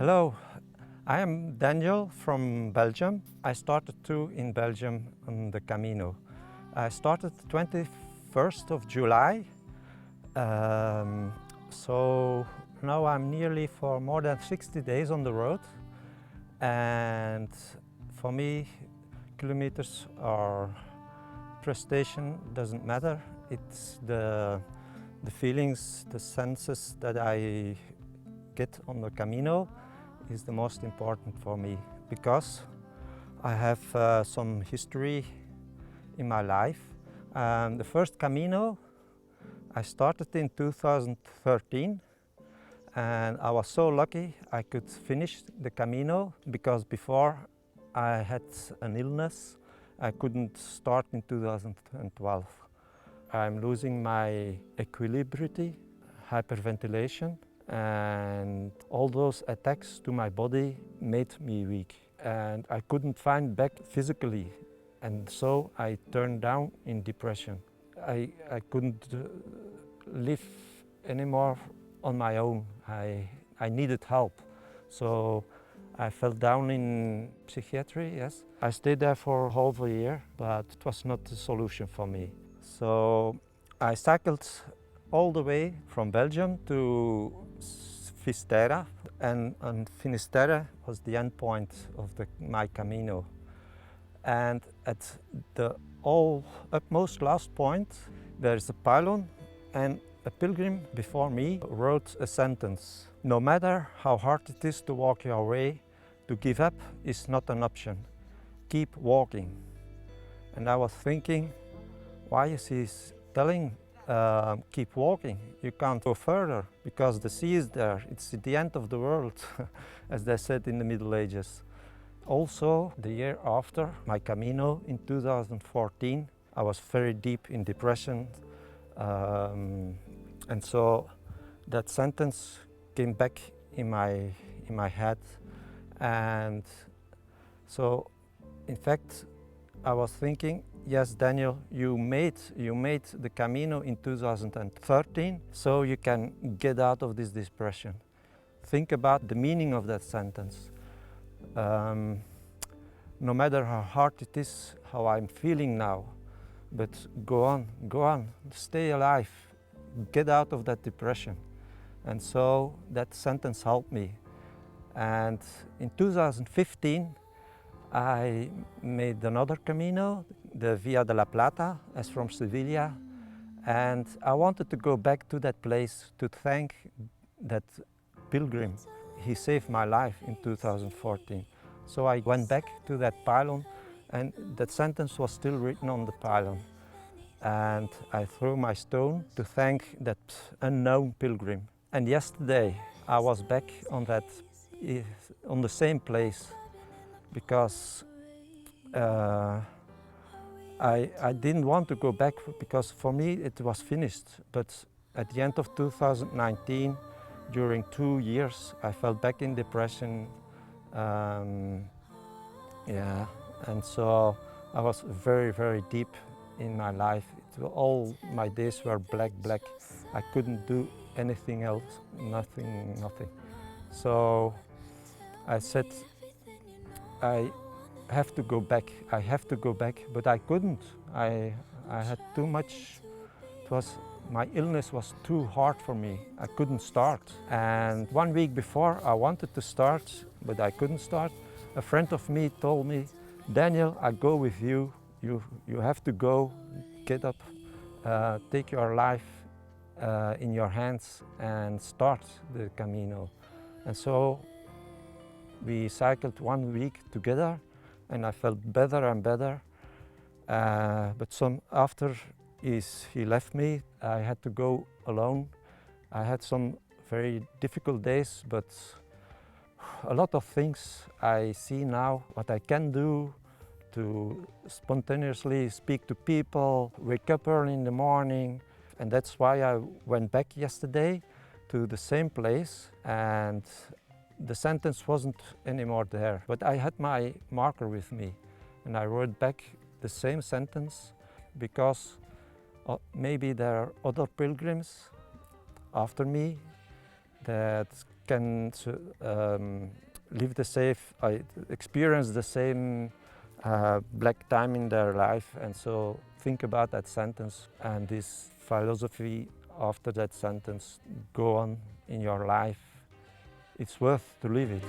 Hello, I am Daniel from Belgium. I started too in Belgium on the Camino. I started 21st of July, so now I'm nearly for more than 60 days on the road, and for me kilometers or prestation doesn't matter. It's the feelings, the senses that I get on the Camino is the most important for me, because I have some history in my life. The first Camino I started in 2013, and I was so lucky I could finish the Camino, because before I had an illness. I couldn't start in 2012. I'm losing my equilibrium, hyperventilation, and all those attacks to my body made me weak, and I couldn't find back physically, and so I turned down in depression. I couldn't live anymore on my own. I needed help, so I fell down in psychiatry, yes. I stayed there for half a year, but it was not the solution for me. So I cycled all the way from Belgium to Finisterre, and Finisterre was the end point of my Camino. And at the utmost last point, there's a pylon, and a pilgrim before me wrote a sentence: "No matter how hard it is to walk your way, to give up is not an option. Keep walking." And I was thinking, why is he telling keep walking? You can't go further because the sea is there. It's the end of the world, as they said in the Middle Ages. Also, the year after my Camino in 2014, I was very deep in depression. And so that sentence came back in my head. And so, in fact, I was thinking, yes, Daniel, you made the Camino in 2013, so you can get out of this depression. Think about the meaning of that sentence. No matter how hard it is, how I'm feeling now, but go on, stay alive, get out of that depression. And so that sentence helped me. And in 2015, I made another Camino, the Via de la Plata, as from Sevilla, and I wanted to go back to that place to thank that pilgrim. He saved my life in 2014. So I went back to that pylon, and that sentence was still written on the pylon. And I threw my stone to thank that unknown pilgrim. And yesterday I was back on the same place, because I didn't want to go back, because for me it was finished. But at the end of 2019, during 2 years, I fell back in depression. Yeah, and so I was very, very deep in my life. All my days were black. I couldn't do anything else, nothing. So I said, I have to go back, but I couldn't. I had too much. My illness was too hard for me. I couldn't start. And 1 week before I wanted to start, but I couldn't start. A friend of me told me, "Daniel, I go with you. You have to go, get up, take your life in your hands and start the Camino." And so we cycled 1 week together, and I felt better and better. But soon after he left me, I had to go alone. I had some very difficult days, but a lot of things I see now, what I can do to spontaneously speak to people, wake up early in the morning. And that's why I went back yesterday to the same place, and the sentence wasn't anymore there. But I had my marker with me, and I wrote back the same sentence, because maybe there are other pilgrims after me that can live the same, experience the same black time in their life, and so think about that sentence and this philosophy after that sentence go on in your life. It's worth to live it.